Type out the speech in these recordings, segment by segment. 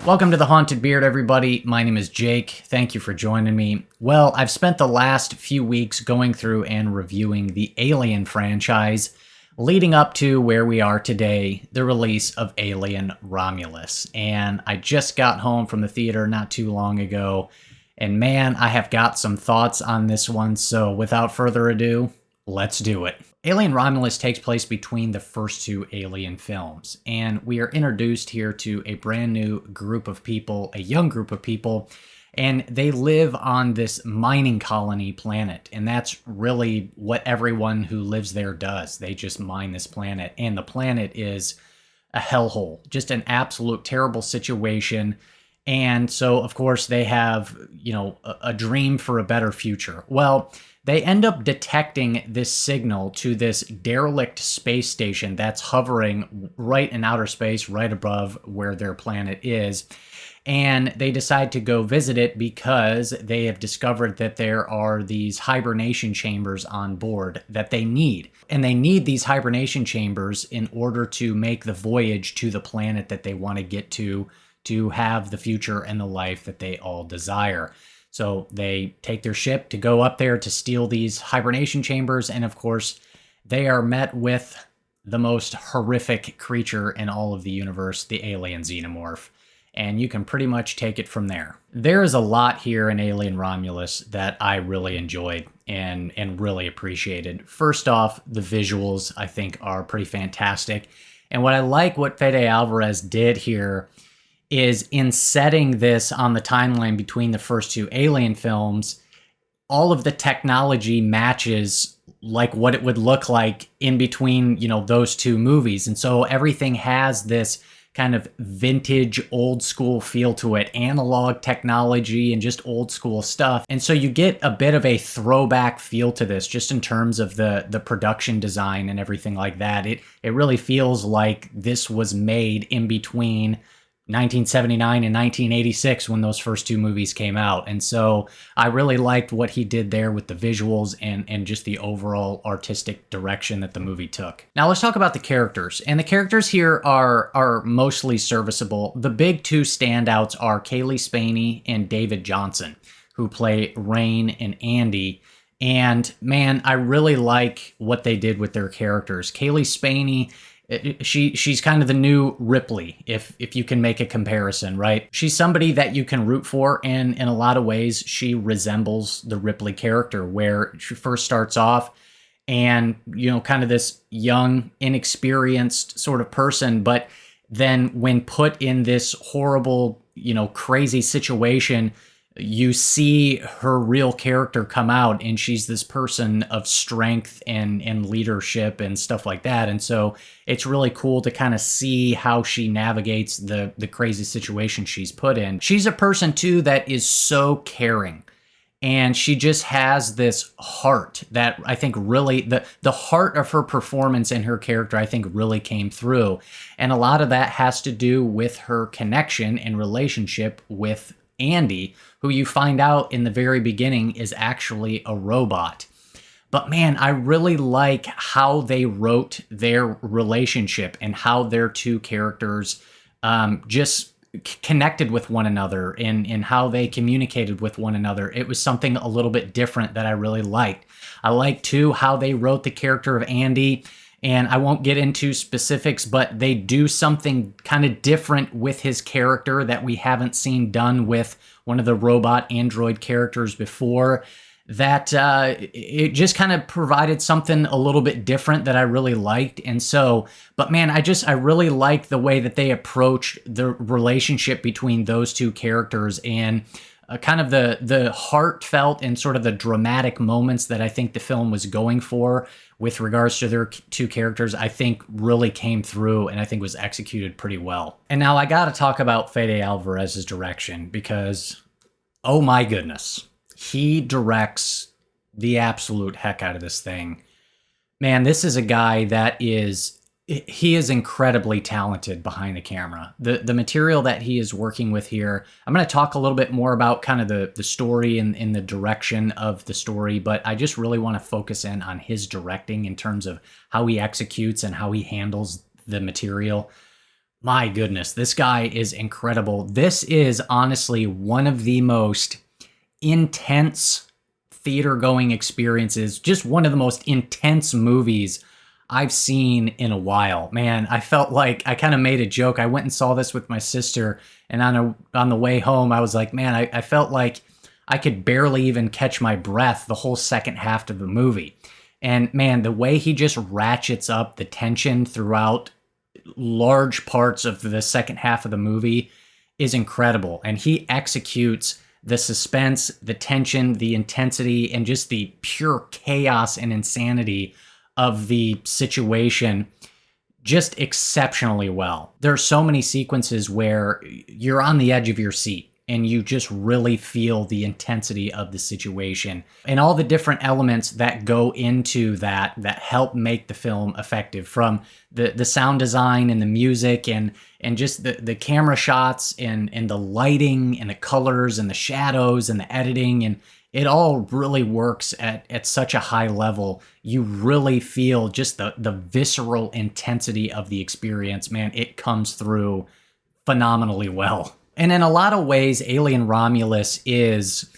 Welcome to the Haunted Beard, everybody. My name is Jake. Thank you for joining me. Well, I've spent the last few weeks going through and reviewing the Alien franchise, leading up to where we are today, the release of Alien Romulus. And I just got home from the theater not too long ago, and man, I have got some thoughts on this one, so without further ado, let's do it. Alien Romulus takes place between the first two Alien films, and we are introduced here to a brand new group of people, a young group of people, and they live on this mining colony planet, and that's really what everyone who lives there does. They just mine this planet, and the planet is a hellhole, just an absolute terrible situation. And so, of course, they have, a dream for a better future. Well, they end up detecting this signal to this derelict space station that's hovering right in outer space, right above where their planet is. And they decide to go visit it because they have discovered that there are these hibernation chambers on board that they need. And they need these hibernation chambers in order to make the voyage to the planet that they want to get to have the future and the life that they all desire. So they take their ship to go up there to steal these hibernation chambers, and of course, they are met with the most horrific creature in all of the universe, the alien xenomorph. And you can pretty much take it from there. There is a lot here in Alien Romulus that I really enjoyed and really appreciated. First off, the visuals, I think, are pretty fantastic. And what I like what Fede Alvarez did here is in setting this on the timeline between the first two Alien films, all of the technology matches like what it would look like in between, those two movies. And so everything has this kind of vintage old school feel to it, analog technology and just old school stuff. And so you get a bit of a throwback feel to this just in terms of the production design and everything like that. It really feels like this was made in between 1979 and 1986 when those first two movies came out. And so I really liked what he did there with the visuals and just the overall artistic direction that the movie took. Now let's talk about the characters. And the characters here are mostly serviceable. The big two standouts are Kaylee Spaney and David Johnson, who play Rain and Andy. And man, I really like what they did with their characters. Kaylee Spaney, she's kind of the new Ripley, if you can make a comparison, right? She's somebody that you can root for, and in a lot of ways, she resembles the Ripley character, where she first starts off and, kind of this young, inexperienced sort of person, but then when put in this horrible, crazy situation, you see her real character come out, and she's this person of strength and leadership and stuff like that. And so it's really cool to kind of see how she navigates the crazy situation she's put in. She's a person too that is so caring, and she just has this heart that I think really, the heart of her performance and her character, I think really came through. And a lot of that has to do with her connection and relationship with Andy, who you find out in the very beginning is actually a robot. But man, I really like how they wrote their relationship and how their two characters just connected with one another and how they communicated with one another. It was something a little bit different that I really liked. I like too how they wrote the character of Andy. And I won't get into specifics, but they do something kind of different with his character that we haven't seen done with one of the robot android characters before. That it just kind of provided something a little bit different that I really liked. And so, but man, I really like the way that they approach the relationship between those two characters, and kind of the heartfelt and sort of the dramatic moments that I think the film was going for with regards to their two characters, I think really came through and I think was executed pretty well. And now I got to talk about Fede Alvarez's direction, because, oh my goodness, he directs the absolute heck out of this thing. Man, this is a guy that he is incredibly talented behind the camera. The material that he is working with here, I'm going to talk a little bit more about kind of the story and the direction of the story, but I just really want to focus in on his directing in terms of how he executes and how he handles the material. My goodness, this guy is incredible. This is honestly one of the most intense theater going experiences, just one of the most intense movies I've seen in a while. Man, I felt like I kind of made a joke. I went and saw this with my sister, and on the way home, I was like, man, I felt like I could barely even catch my breath the whole second half of the movie. And man, the way he just ratchets up the tension throughout large parts of the second half of the movie is incredible. And he executes the suspense, the tension, the intensity, and just the pure chaos and insanity of the situation just exceptionally well. There are so many sequences where you're on the edge of your seat and you just really feel the intensity of the situation and all the different elements that go into that help make the film effective, from the sound design and the music and just the camera shots and the lighting and the colors and the shadows and the editing, and it all really works at such a high level. You really feel just the visceral intensity of the experience. Man, it comes through phenomenally well. And in a lot of ways, Alien Romulus is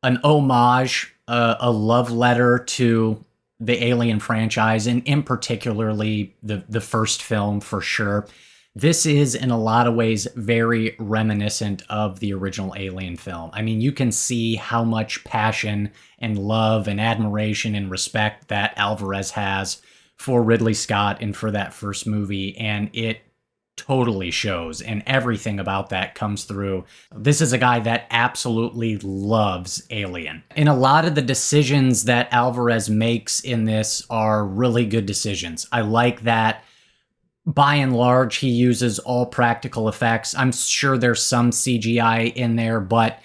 an homage, a love letter to the Alien franchise, and in particularly the first film for sure. This is, in a lot of ways, very reminiscent of the original Alien film. I mean, you can see how much passion and love and admiration and respect that Alvarez has for Ridley Scott and for that first movie, and it totally shows, and everything about that comes through. This is a guy that absolutely loves Alien. And a lot of the decisions that Alvarez makes in this are really good decisions. I like that by and large, he uses all practical effects. I'm sure there's some CGI in there, but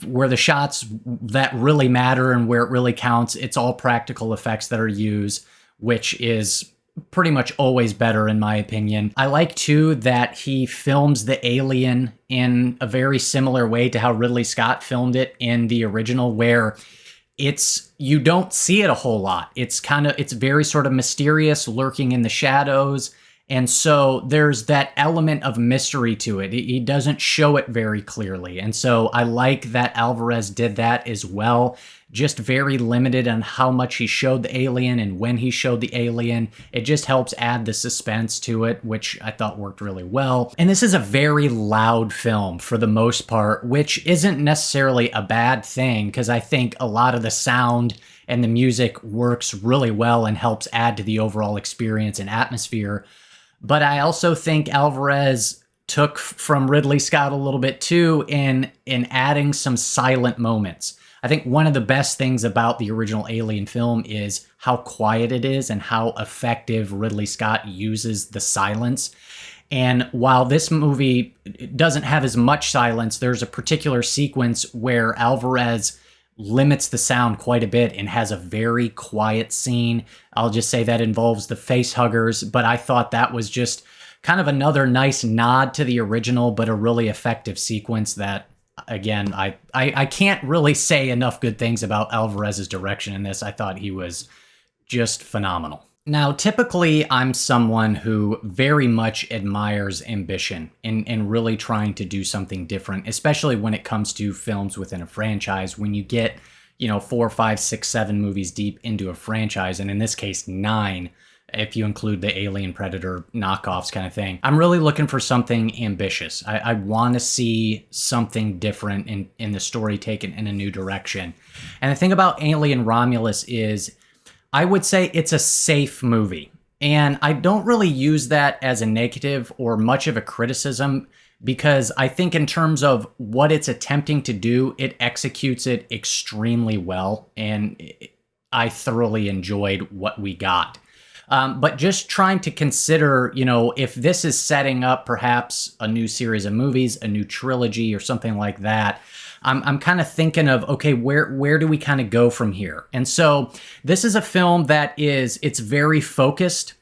where the shots that really matter and where it really counts, it's all practical effects that are used, which is pretty much always better in my opinion. I like too that he films the alien in a very similar way to how Ridley Scott filmed it in the original, where you don't see it a whole lot. It's very sort of mysterious, lurking in the shadows. And so there's that element of mystery to it. He doesn't show it very clearly. And so I like that Alvarez did that as well. Just very limited on how much he showed the alien and when he showed the alien. It just helps add the suspense to it, which I thought worked really well. And this is a very loud film for the most part, which isn't necessarily a bad thing, because I think a lot of the sound and the music works really well and helps add to the overall experience and atmosphere. But I also think Alvarez took from Ridley Scott a little bit too in adding some silent moments. I think one of the best things about the original Alien film is how quiet it is and how effective Ridley Scott uses the silence. And while this movie doesn't have as much silence, there's a particular sequence where Alvarez limits the sound quite a bit and has a very quiet scene. I'll just say that involves the face huggers, but I thought that was just kind of another nice nod to the original, but a really effective sequence that, again, I can't really say enough good things about Alvarez's direction in this. I thought he was just phenomenal. Now, typically, I'm someone who very much admires ambition and really trying to do something different, especially when it comes to films within a franchise. When you get, 4, 5, 6, 7 movies deep into a franchise, and in this case, 9, if you include the Alien Predator knockoffs kind of thing. I'm really looking for something ambitious. I want to see something different in the story taken in a new direction. And the thing about Alien Romulus is, I would say it's a safe movie. And I don't really use that as a negative or much of a criticism, because I think in terms of what it's attempting to do, it executes it extremely well. And I thoroughly enjoyed what we got. But just trying to consider, if this is setting up perhaps a new series of movies, a new trilogy or something like that, I'm kind of thinking of, okay, where do we kind of go from here? And so this is a film it's very focused,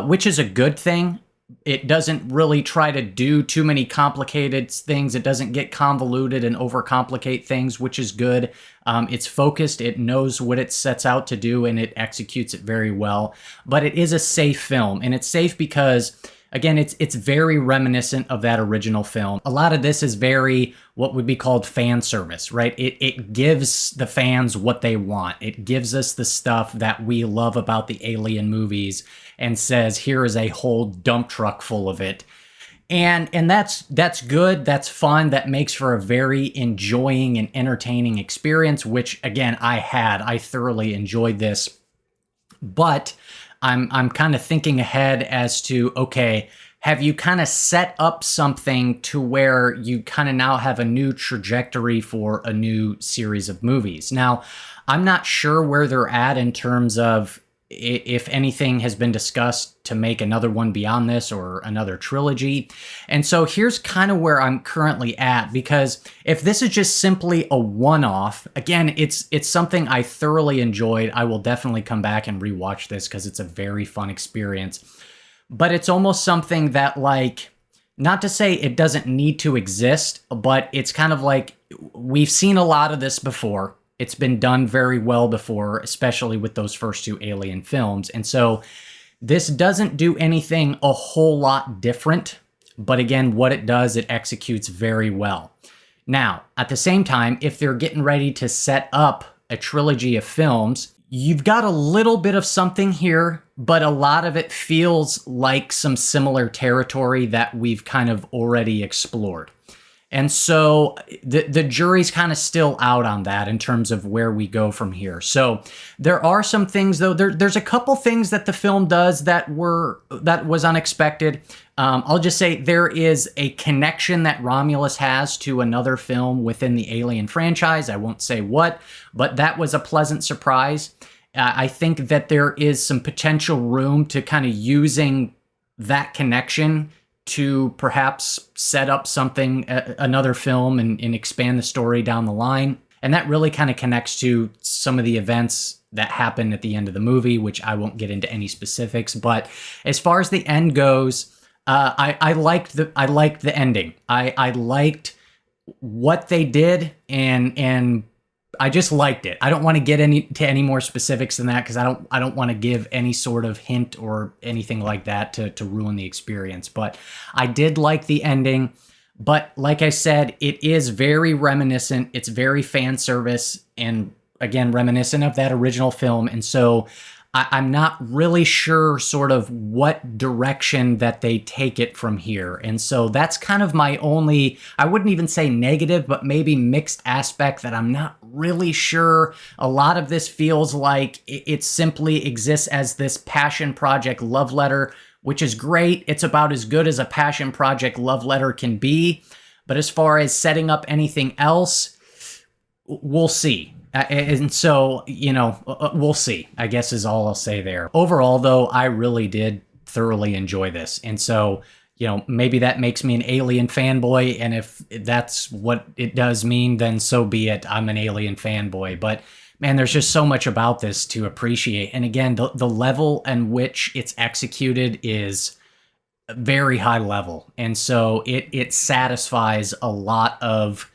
which is a good thing. It doesn't really try to do too many complicated things. It doesn't get convoluted and overcomplicate things, which is good. It's focused. It knows what it sets out to do, and it executes it very well. But it is a safe film, and it's safe because, again, it's very reminiscent of that original film. A lot of this is very what would be called fan service, right? It gives the fans what they want. It gives us the stuff that we love about the Alien movies and says, here is a whole dump truck full of it. And that's good, that's fun, that makes for a very enjoying and entertaining experience, which again, I thoroughly enjoyed this. But I'm kind of thinking ahead as to, okay, have you kind of set up something to where you kind of now have a new trajectory for a new series of movies? Now, I'm not sure where they're at in terms of if anything has been discussed to make another one beyond this or another trilogy. And so here's kind of where I'm currently at, because if this is just simply a one-off, again, it's something I thoroughly enjoyed. I will definitely come back and rewatch this because it's a very fun experience. But it's almost something that, like, not to say it doesn't need to exist, but it's kind of like we've seen a lot of this before. It's been done very well before, especially with those first two Alien films. And so this doesn't do anything a whole lot different. But again, what it does, it executes very well. Now, at the same time, if they're getting ready to set up a trilogy of films, you've got a little bit of something here, but a lot of it feels like some similar territory that we've kind of already explored. And so the jury's kind of still out on that in terms of where we go from here. So there are some things, though. There's a couple things that the film does that was unexpected. I'll just say there is a connection that Romulus has to another film within the Alien franchise. I won't say what, but that was a pleasant surprise. I think that there is some potential room to kind of using that connection to perhaps set up something, another film, and expand the story down the line. And that really kind of connects to some of the events that happen at the end of the movie, which I won't get into any specifics. But as far as the end goes, I liked the ending. I liked what they did, and I just liked it. I don't want to get into any more specifics than that because I don't want to give any sort of hint or anything like that to ruin the experience. But I did like the ending. But like I said, it is very reminiscent. It's very fan service, and again, reminiscent of that original film. And so I'm not really sure sort of what direction that they take it from here. And so that's kind of my only, I wouldn't even say negative, but maybe mixed aspect, that I'm not really sure. A lot of this feels like it simply exists as this passion project love letter, which is great. It's about as good as a passion project love letter can be. But as far as setting up anything else, we'll see. And so, we'll see, I guess, is all I'll say there. Overall, though, I really did thoroughly enjoy this. And so, maybe that makes me an Alien fanboy. And if that's what it does mean, then so be it. I'm an Alien fanboy. But man, there's just so much about this to appreciate. And again, the level in which it's executed is very high level. And so it satisfies a lot of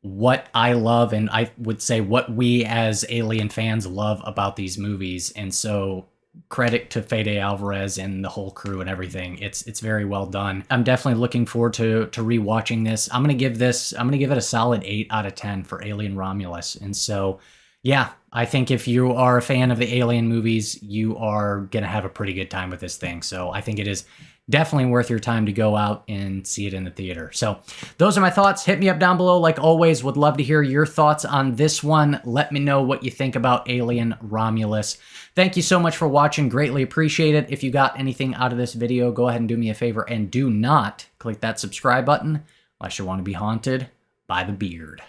what I love, and I would say what we as Alien fans love about these movies. And so credit to Fede Alvarez and the whole crew and everything. It's very well done. I'm definitely looking forward to rewatching this. I'm going to give it a solid 8 out of 10 for Alien Romulus. And so, yeah, I think if you are a fan of the Alien movies, you are going to have a pretty good time with this thing. So I think it is definitely worth your time to go out and see it in the theater. So those are my thoughts. Hit me up down below. Like always, would love to hear your thoughts on this one. Let me know what you think about Alien Romulus. Thank you so much for watching. Greatly appreciate it. If you got anything out of this video, go ahead and do me a favor and do not click that subscribe button unless you want to be haunted by the beard.